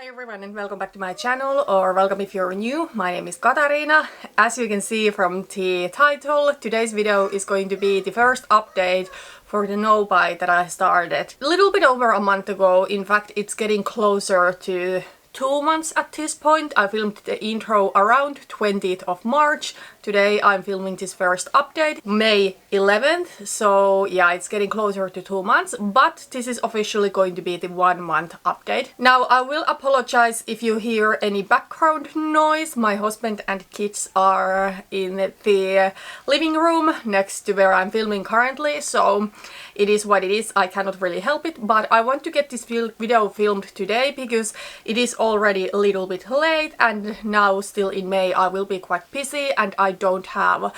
everyone and welcome back to my channel, or welcome if you're new. My name is Katarina. As you can see from the title, today's video is going to be the first update for the no-buy that I started a little bit over a month ago. In fact, it's getting closer to 2 months at this point. I filmed the intro around 20th of March. Today I'm filming this first update, May 11th. So yeah, it's getting closer to 2 months, but this is officially going to be the 1 month update. Now I will apologize if you hear any background noise. My husband and kids are in the living room next to where I'm filming currently, so it is what it is. I cannot really help it, but I want to get this video filmed today because it is already a little bit late, and now still in May I will be quite busy and I don't have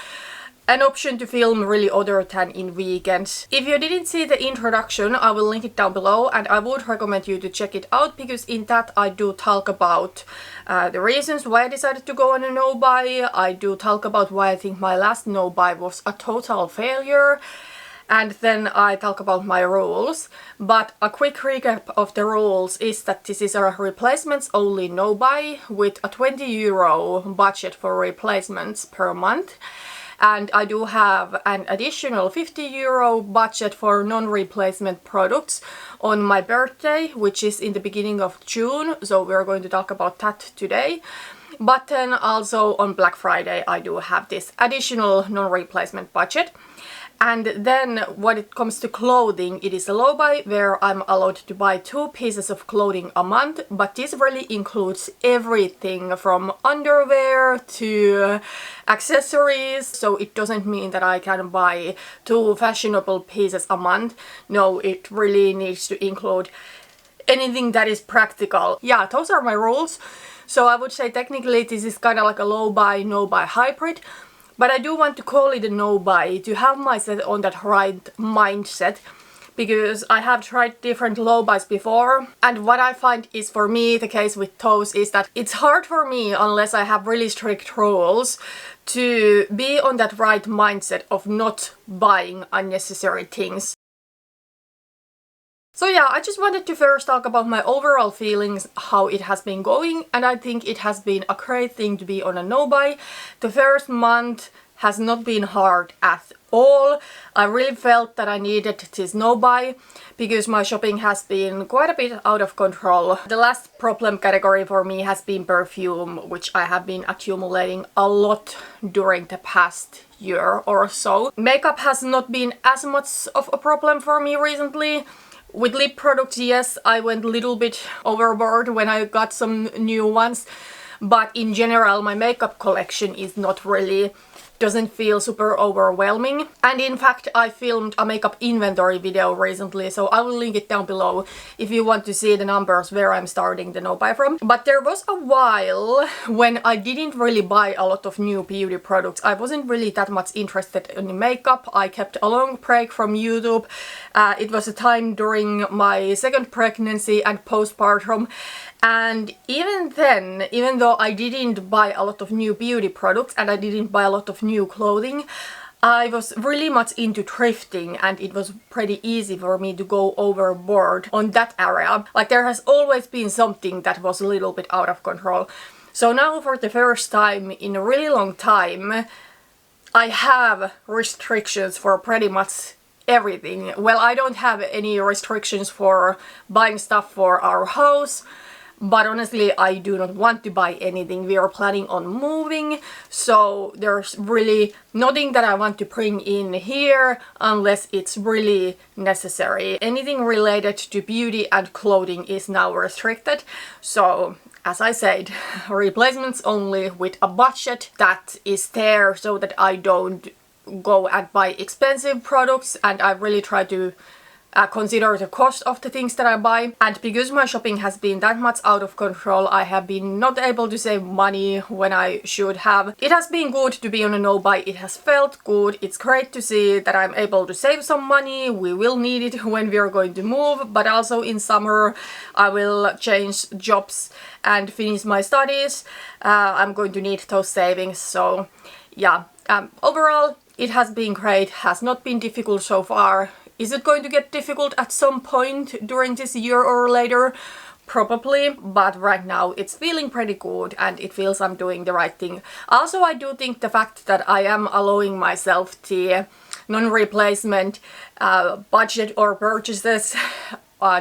an option to film really other than in weekends. If you didn't see the introduction, I will link it down below, and I would recommend you to check it out because in that I do talk about the reasons why I decided to go on a no-buy. I do talk about why I think my last no-buy was a total failure. And then I talk about my rules. But a quick recap of the rules is that this is a replacements only no-buy with a €20 budget for replacements per month. And I do have an additional €50 budget for non-replacement products on my birthday, which is in the beginning of June. So we're going to talk about that today. But then also on Black Friday I do have this additional non-replacement budget. And then when it comes to clothing, it is a low buy where I'm allowed to buy 2 pieces of clothing a month, but this really includes everything from underwear to accessories, so it doesn't mean that I can buy 2 fashionable pieces a month. No, it really needs to include anything that is practical. Yeah, those are my rules. So I would say technically this is kind of like a low buy, no buy hybrid. But I do want to call it a no-buy to have myself on that right mindset, because I have tried different low-buys before, and what I find is for me the case with those is that it's hard for me, unless I have really strict rules, to be on that right mindset of not buying unnecessary things. So yeah, I just wanted to first talk about my overall feelings, how it has been going, and I think it has been a great thing to be on a no-buy. The first month has not been hard at all. I really felt that I needed this no-buy because my shopping has been quite a bit out of control. The last problem category for me has been perfume, which I have been accumulating a lot during the past year or so. Makeup has not been as much of a problem for me recently. With lip products, yes, I went a little bit overboard when I got some new ones, but in general my makeup collection is not really, doesn't feel super overwhelming. And in fact I filmed a makeup inventory video recently, so I will link it down below if you want to see the numbers where I'm starting the no-buy from. But there was a while when I didn't really buy a lot of new beauty products. I wasn't really that much interested in makeup. I kept a long break from YouTube. It was a time during my second pregnancy and postpartum. And even then, even though I didn't buy a lot of new beauty products and I didn't buy a lot of new clothing, I was really much into thrifting, and it was pretty easy for me to go overboard on that area. Like, there has always been something that was a little bit out of control. So now for the first time in a really long time, I have restrictions for pretty much everything. Well, I don't have any restrictions for buying stuff for our house. But honestly, I do not want to buy anything. We are planning on moving, so there's really nothing that I want to bring in here unless it's really necessary. Anything related to beauty and clothing is now restricted. So, as I said, replacements only with a budget that is there so that I don't go and buy expensive products, and I really try to consider the cost of the things that I buy. And because my shopping has been that much out of control, I have been not able to save money when I should have. It has been good to be on a no-buy. It has felt good. It's great to see that I'm able to save some money. We will need it when we are going to move, but also in summer I will change jobs and finish my studies. I'm going to need those savings. So yeah, overall it has been great. Has not been difficult so far. Is it going to get difficult at some point during this year or later? probably, but right now it's feeling pretty good and it feels I'm doing the right thing. Also, I do think the fact that I am allowing myself the non-replacement budget or purchases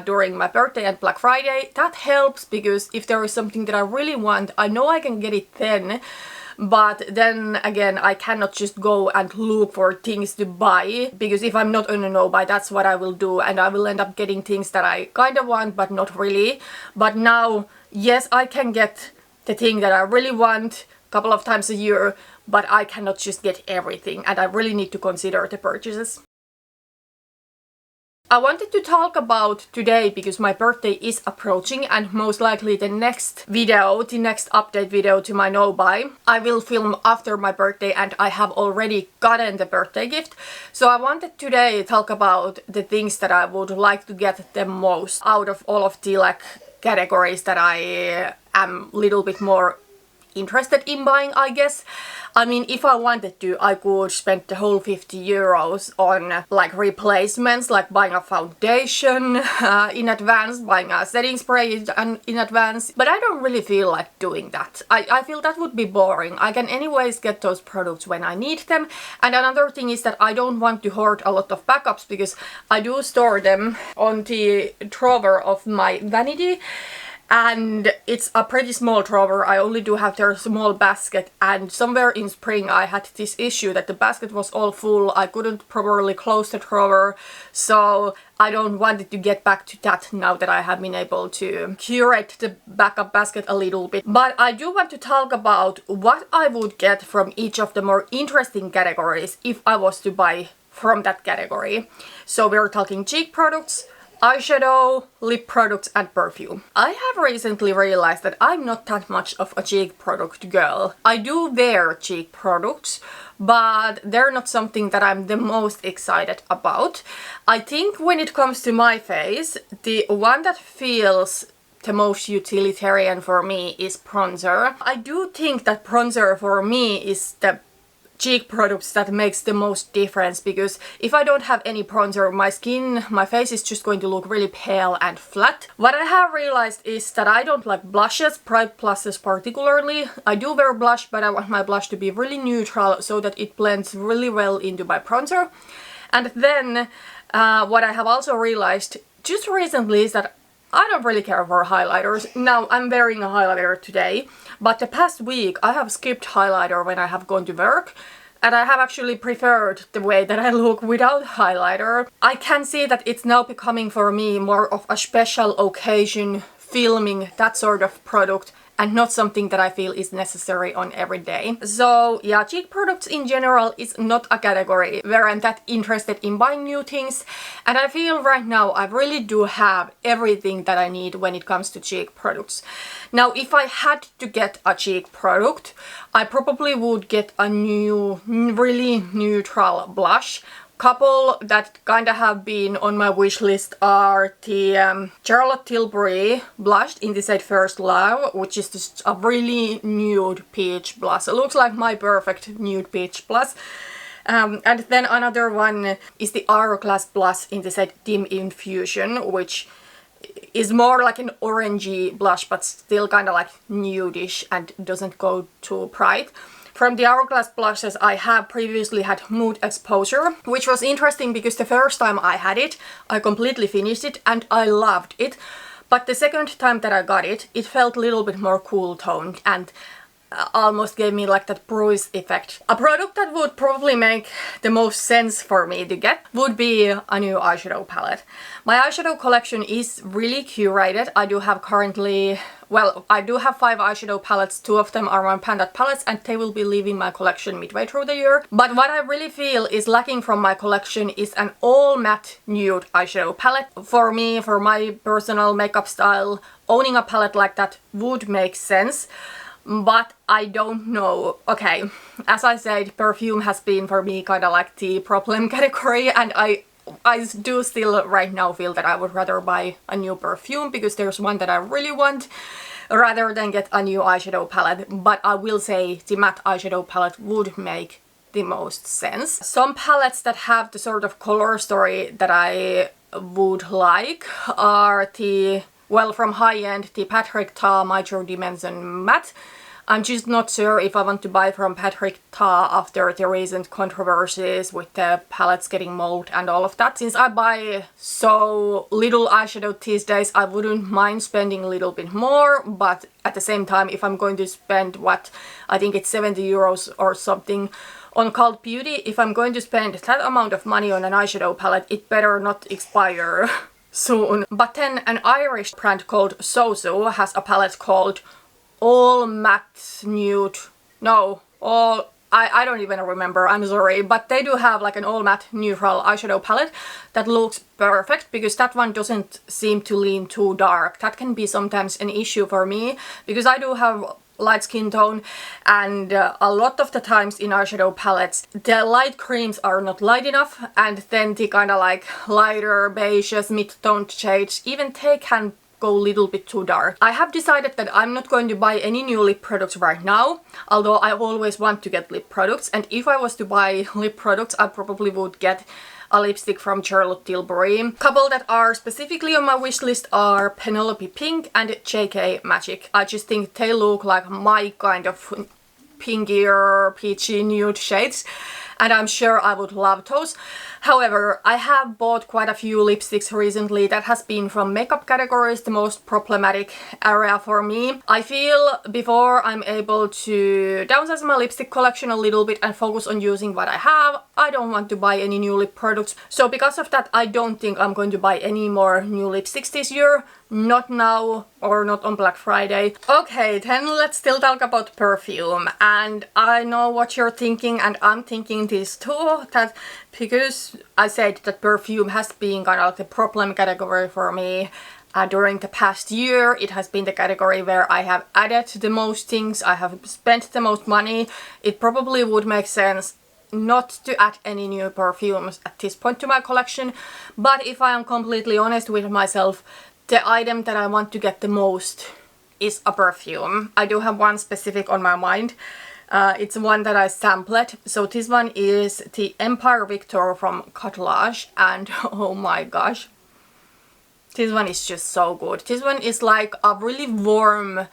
during my birthday and Black Friday, that helps, because if there is something that I really want, I know I can get it then. But then again, I cannot just go and look for things to buy, because if I'm not on a no-buy, that's what I will do, and I will end up getting things that I kind of want but not really. But now, yes, I can get the thing that I really want a couple of times a year, but I cannot just get everything, and I really need to consider the purchases. I wanted to talk about today, because my birthday is approaching, and most likely the next video, the next update video to my no-buy, I will film after my birthday, and I have already gotten the birthday gift. So I wanted today to talk about the things that I would like to get the most out of all of the like categories that I am a little bit more interested in buying, I guess. I mean, if I wanted to, I could spend the whole 50 euros on like replacements, like buying a foundation in advance, buying a setting spray in advance, but I don't really feel like doing that. I feel that would be boring. I can anyways get those products when I need them. And another thing is that I don't want to hoard a lot of backups, because I do store them on the drawer of my vanity. And it's a pretty small drawer. I only do have their small basket, and somewhere in spring I had this issue that the basket was all full. I couldn't properly close the drawer, so I don't want it to get back to that now that I have been able to curate the backup basket a little bit. But I do want to talk about what I would get from each of the more interesting categories if I was to buy from that category. So we're talking cheek products, eyeshadow, lip products, and perfume. I have recently realized that I'm not that much of a cheek product girl. I do wear cheek products, but they're not something that I'm the most excited about. I think when it comes to my face, the one that feels the most utilitarian for me is bronzer. I do think that bronzer for me is the cheek products that makes the most difference, because if I don't have any bronzer, my face is just going to look really pale and flat. What I have realized is that I don't like blushes, bright blushes particularly. I do wear blush, but I want my blush to be really neutral so that it blends really well into my bronzer. And then what I have also realized just recently is that I don't really care for highlighters. Now, I'm wearing a highlighter today, but the past week I have skipped highlighter when I have gone to work, and I have actually preferred the way that I look without highlighter. I can see that it's now becoming for me more of a special occasion, filming, that sort of product, and not something that I feel is necessary on every day. So yeah, cheek products in general is not a category where I'm that interested in buying new things, and I feel right now I really do have everything that I need when it comes to cheek products. Now, if I had to get a cheek product, I probably would get a new, really neutral blush. Couple that kind of have been on my wish list are the Charlotte Tilbury blush in the shade First Love, which is just a really nude peach blush. It looks like my perfect nude peach blush. And then another one is the Hourglass blush in the shade Dim Infusion, which is more like an orangey blush, but still kind of like nudish and doesn't go too bright. From the Hourglass blushes, I have previously had Mood Exposure, which was interesting because the first time I had it, I completely finished it and I loved it. But the second time that I got it, it felt a little bit more cool toned and almost gave me like that bruise effect. A product that would probably make the most sense for me to get would be a new eyeshadow palette. My eyeshadow collection is really curated. I do have currently, well, I do have 5 eyeshadow palettes. 2 of them are my Pandat palettes, and they will be leaving my collection midway through the year. But what I really feel is lacking from my collection is an all matte nude eyeshadow palette. For me, for my personal makeup style, owning a palette like that would make sense. But I don't know. Okay, as I said, perfume has been for me kind of like the problem category, and I do still right now feel that I would rather buy a new perfume because there's one that I really want rather than get a new eyeshadow palette. But I will say the matte eyeshadow palette would make the most sense. Some palettes that have the sort of color story that I would like are the well, from high-end, the Patrick Ta Micro Dimension Matte. I'm just not sure if I want to buy from Patrick Ta after the recent controversies with the palettes getting mold and all of that. Since I buy so little eyeshadow these days, I wouldn't mind spending a little bit more, but at the same time, if I'm going to spend what, I think it's 70 euros or something on Cult Beauty, if I'm going to spend that amount of money on an eyeshadow palette, it better not expire soon. But then an Irish brand called Soso has a palette called All Matte Nude. No, all... I don't even remember, I'm sorry, but they do have like an all matte neutral eyeshadow palette that looks perfect because that one doesn't seem to lean too dark. That can be sometimes an issue for me because I do have light skin tone, and a lot of the times in eyeshadow palettes the light creams are not light enough, and then the kind of like lighter beiges, mid-toned shades, even they can go a little bit too dark. I have decided that I'm not going to buy any new lip products right now, although I always want to get lip products, and if I was to buy lip products I probably would get a lipstick from Charlotte Tilbury. Couple that are specifically on my wish list are Penelope Pink and JK Magic. I just think they look like my kind of pinkier, peachy nude shades, and I'm sure I would love those. However, I have bought quite a few lipsticks recently that has been from makeup categories, the most problematic area for me. I feel before I'm able to downsize my lipstick collection a little bit and focus on using what I have, I don't want to buy any new lip products. So because of that, I don't think I'm going to buy any more new lipsticks this year. Not now, or not on Black Friday. Okay, then let's still talk about perfume. And I know what you're thinking, and I'm thinking this too, that because I said that perfume has been kind of like the problem category for me during the past year. It has been the category where I have added the most things, I have spent the most money. It probably would make sense not to add any new perfumes at this point to my collection, but if I am completely honest with myself, the item that I want to get the most is a perfume. I do have one specific on my mind. It's one that I sampled. So this one is the Empire Victor from Cottage, and oh my gosh, this one is just so good. This one is like a really warm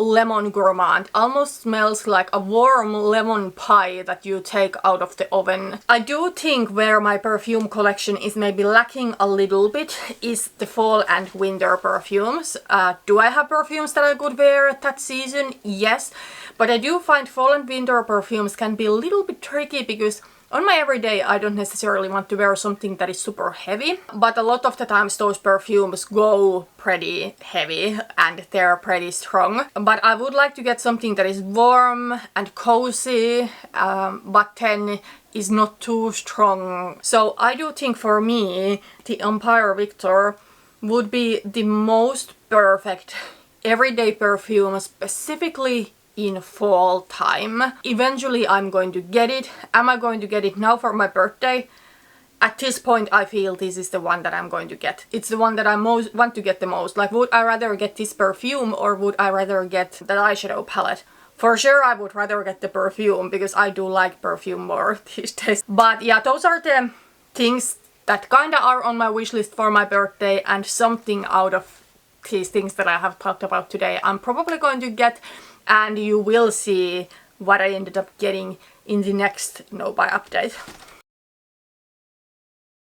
lemon gourmand, almost smells like a warm lemon pie that you take out of the oven. I do think where my perfume collection is maybe lacking a little bit is the fall and winter perfumes. Do I have perfumes that I could wear that season? Yes, but I do find fall and winter perfumes can be a little bit tricky because on my everyday I don't necessarily want to wear something that is super heavy, but a lot of the times those perfumes go pretty heavy and they're pretty strong. But I would like to get something that is warm and cozy, but then is not too strong. So I do think for me the Empire Victor would be the most perfect everyday perfume, specifically in fall time. Eventually I'm going to get it. Am I going to get it now for my birthday? At this point I feel this is the one that I'm going to get. It's the one that I most want to get the most. Like, would I rather get this perfume or would I rather get that eyeshadow palette? For sure I would rather get the perfume because I do like perfume more these days. But yeah, those are the things that kinda are on my wish list for my birthday, and something out of these things that I have talked about today I'm probably going to get, and you will see what I ended up getting in the next No Buy update.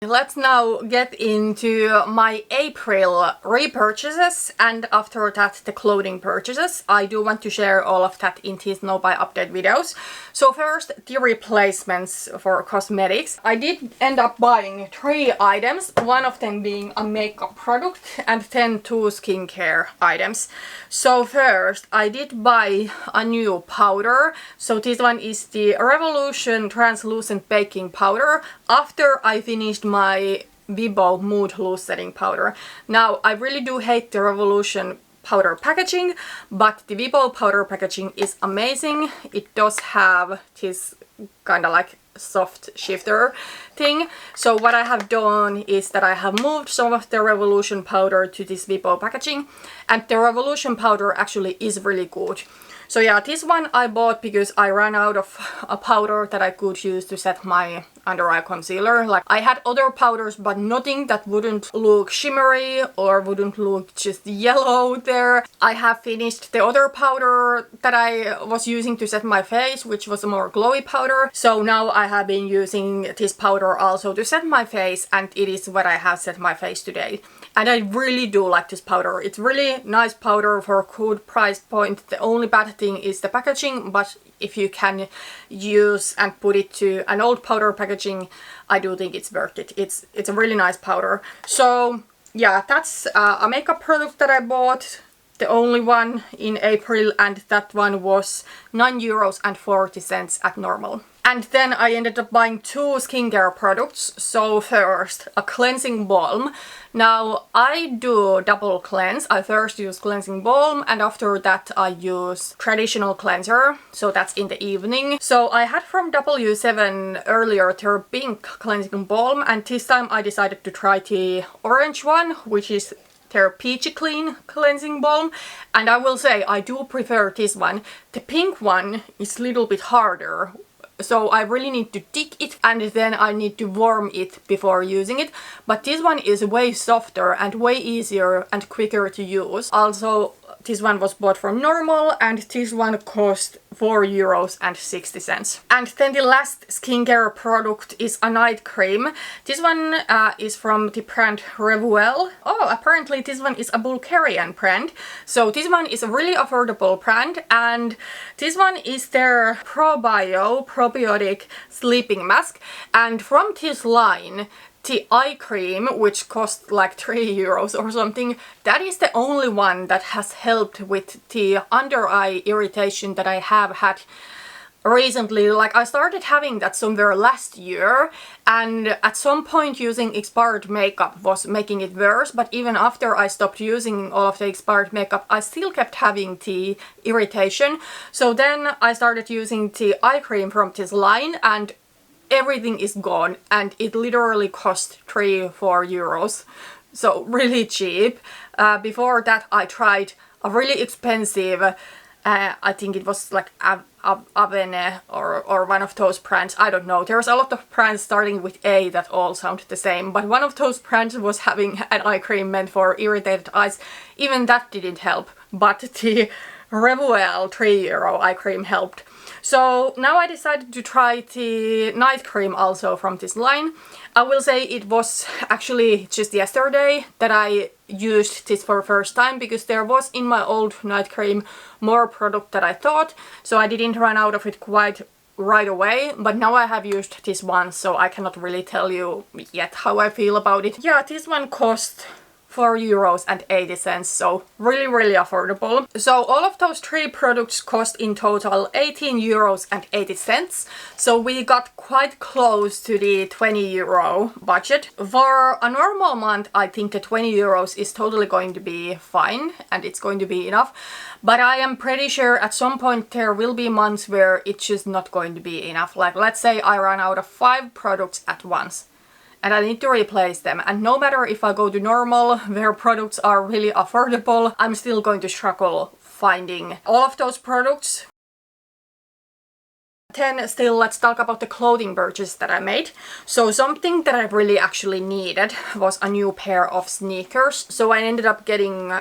Let's now get into my April repurchases, and after that the clothing purchases. I do want to share all of that in these No Buy update videos. So first, the replacements for cosmetics. I did end up buying 3 items, one of them being a makeup product and then 2 skincare items. So first, I did buy a new powder. So this one is the Revolution Translucent Baking Powder after I finished my Vibo Mood Loose Setting Powder. Now, I really do hate the Revolution powder packaging, but the Vibo powder packaging is amazing. It does have this kind of like soft shifter thing. So what I have done is that I have moved some of the Revolution powder to this Vibo packaging, and the Revolution powder actually is really good. So yeah, this one I bought because I ran out of a powder that I could use to set my under eye concealer. Like, I had other powders, but nothing that wouldn't look shimmery or wouldn't look just yellow there. I have finished the other powder that I was using to set my face, which was a more glowy powder. So now I have been using this powder also to set my face, and it is what I have set my face today. And I really do like this powder. It's really nice powder for a good price point. The only bad thing is the packaging, but if you can use and put it to an old powder packaging, I do think it's worth it. It's a really nice powder. So yeah, that's a makeup product that I bought. The only one in April, and that one was €9.40 at normal. And then I ended up buying 2 skincare products. So first, a cleansing balm. Now, I do double cleanse. I first use cleansing balm, and after that I use traditional cleanser. So that's in the evening. So I had from W7 earlier their pink cleansing balm, and this time I decided to try the orange one, which is their Peachy Clean cleansing balm, and I will say I do prefer this one. The pink one is a little bit harder, so I really need to dig it and then I need to warm it before using it. But this one is way softer and way easier and quicker to use. Also, this one was bought from normal, and this one cost €4.60. And then the last skincare product is a night cream. This one is from the brand Revuel. Oh, apparently this one is a Bulgarian brand. So this one is a really affordable brand, and this one is their probiotic sleeping mask. And from this line, the eye cream, which cost like €3 or something, that is the only one that has helped with the under eye irritation that I have had recently. Like, I started having that somewhere last year, and at some point using expired makeup was making it worse, but even after I stopped using all of the expired makeup, I still kept having the irritation. So then I started using the eye cream from this line, and everything is gone, and it literally cost €3-4. So really cheap. Before that I tried a really expensive, I think it was like Avene or one of those brands, I don't know. There's a lot of brands starting with A that all sound the same, but one of those brands was having an eye cream meant for irritated eyes. Even that didn't help, but the Revuel €3 eye cream helped. So now I decided to try the night cream also from this line. I will say it was actually just yesterday that I used this for the first time, because there was in my old night cream more product than I thought, so I didn't run out of it quite right away, but now I have used this one, so I cannot really tell you yet how I feel about it. Yeah, this one cost €4.80, so really affordable. So all of those 3 products cost in total €18.80, so we got quite close to the €20 budget. For a normal month, I think the €20 is totally going to be fine, and it's going to be enough, but I am pretty sure at some point there will be months where it's just not going to be enough. Like, let's say I run out of 5 products at once, and I need to replace them. And no matter if I go to normal, where products are really affordable, I'm still going to struggle finding all of those products. Then still, let's talk about the clothing purchase that I made. So something that I really actually needed was a new pair of sneakers. So I ended up getting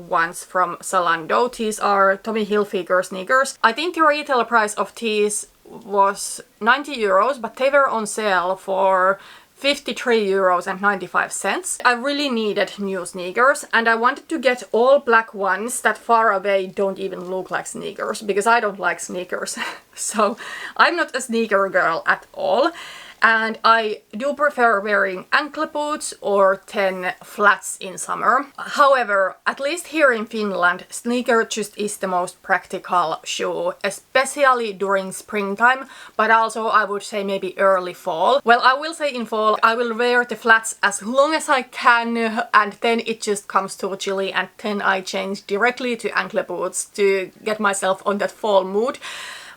ones from Zalando. These are Tommy Hilfiger sneakers. I think the retail price of these was €90, but they were on sale for €53.95. I really needed new sneakers, and I wanted to get all black ones that far away don't even look like sneakers, because I don't like sneakers. So I'm not a sneaker girl at all. And I do prefer wearing ankle boots or then flats in summer. However, at least here in Finland, sneaker just is the most practical shoe, especially during springtime, but also I would say maybe early fall. Well, I will say in fall I will wear the flats as long as I can, and then it just comes too chilly, and then I change directly to ankle boots to get myself on that fall mood.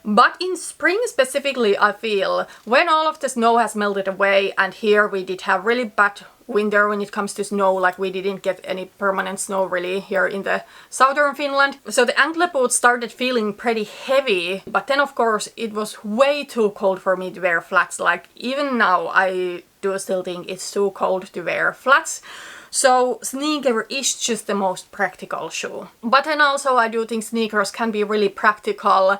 But in spring specifically, I feel when all of the snow has melted away, and here we did have really bad winter when it comes to snow, like we didn't get any permanent snow really here in the southern Finland. So the ankle boots started feeling pretty heavy, but then of course it was way too cold for me to wear flats. Like even now I do still think it's too cold to wear flats. So sneaker is just the most practical shoe. But then also I do think sneakers can be really practical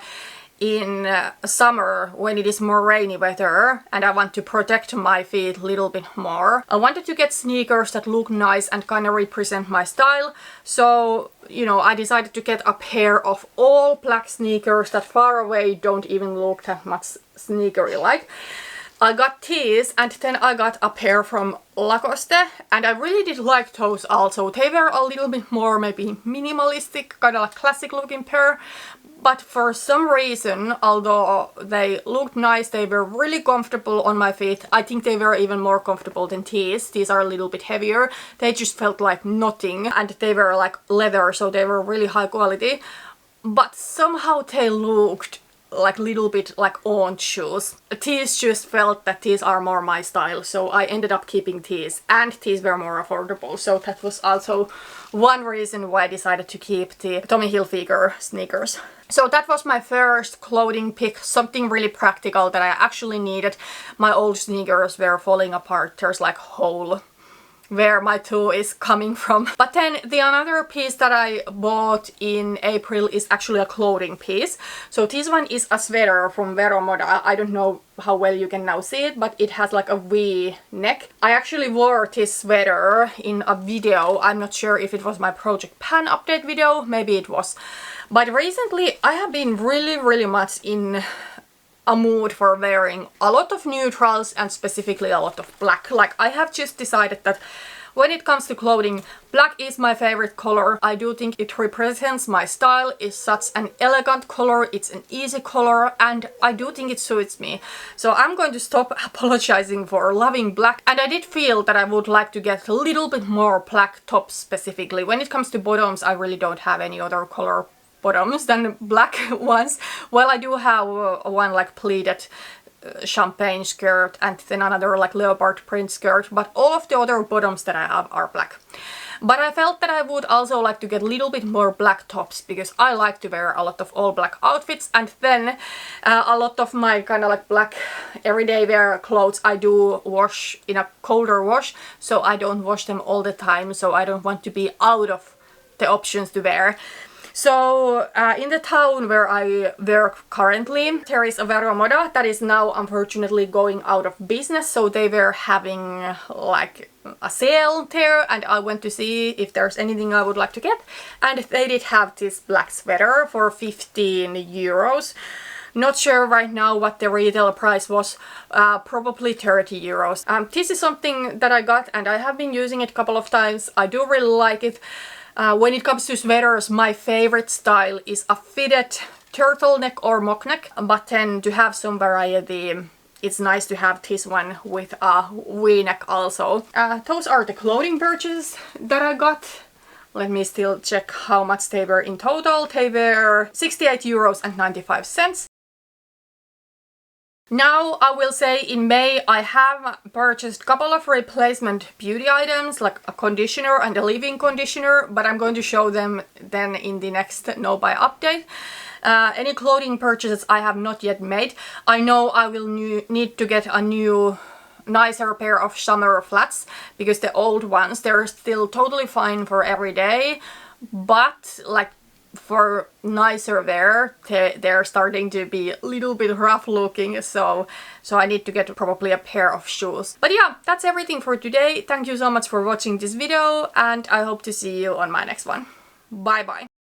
in summer when it is more rainy weather and I want to protect my feet a little bit more. I wanted to get sneakers that look nice and kind of represent my style. So, you know, I decided to get a pair of all black sneakers that far away don't even look that much sneakery like. I got these and then I got a pair from Lacoste and I really did like those also. They were a little bit more maybe minimalistic, kind of like classic looking pair. But for some reason, although they looked nice, they were really comfortable on my feet. I think they were even more comfortable than these. These are a little bit heavier. They just felt like nothing and they were like leather, so they were really high quality. But somehow they looked like a little bit like orange shoes. These just felt that these are more my style, so I ended up keeping these, and these were more affordable, so that was also one reason why I decided to keep the Tommy Hilfiger sneakers. So that was my first clothing pick, something really practical that I actually needed. My old sneakers were falling apart, there's like hole where my toe is coming from. But then the another piece that I bought in April is actually a clothing piece. So this one is a sweater from Vero Moda. I don't know how well you can now see it, but it has like a V neck. I actually wore this sweater in a video. I'm not sure if it was my Project Pan update video, maybe it was. But recently I have been really much in a mood for wearing a lot of neutrals and specifically a lot of black. Like I have just decided that when it comes to clothing, black is my favorite color. I do think it represents my style. It's such an elegant color, it's an easy color, and I do think it suits me. So I'm going to stop apologizing for loving black. And I did feel that I would like to get a little bit more black tops specifically. When it comes to bottoms, I really don't have any other color bottoms than black ones. Well, I do have one like pleated champagne skirt and then another like leopard print skirt, but all of the other bottoms that I have are black. But I felt that I would also like to get a little bit more black tops because I like to wear a lot of all black outfits, and then a lot of my kind of like black everyday wear clothes I do wash in a colder wash, so I don't wash them all the time, so I don't want to be out of the options to wear. So in the town where I work currently, there is a Vero Moda that is now unfortunately going out of business. So they were having like a sale there and I went to see if there's anything I would like to get. And they did have this black sweater for 15 euros. Not sure right now what the retail price was, probably 30 euros. This is something that I got and I have been using it a couple of times. I do really like it. When it comes to sweaters, my favorite style is a fitted turtleneck or mock neck, but then to have some variety, it's nice to have this one with a V-neck also. Those are the clothing purchases that I got. Let me still check how much they were in total. They were 68.95 euros. Now I will say in May I have purchased a couple of replacement beauty items like a conditioner and a leave-in conditioner, but I'm going to show them then in the next No Buy update. Any clothing purchases I have not yet made. I know I will need to get a new nicer pair of summer flats because the old ones, they're still totally fine for every day, but like for nicer wear, they're starting to be a little bit rough looking, so I need to get probably a pair of shoes. But yeah, that's everything for today. Thank you so much for watching this video and I hope to see you on my next one. Bye bye!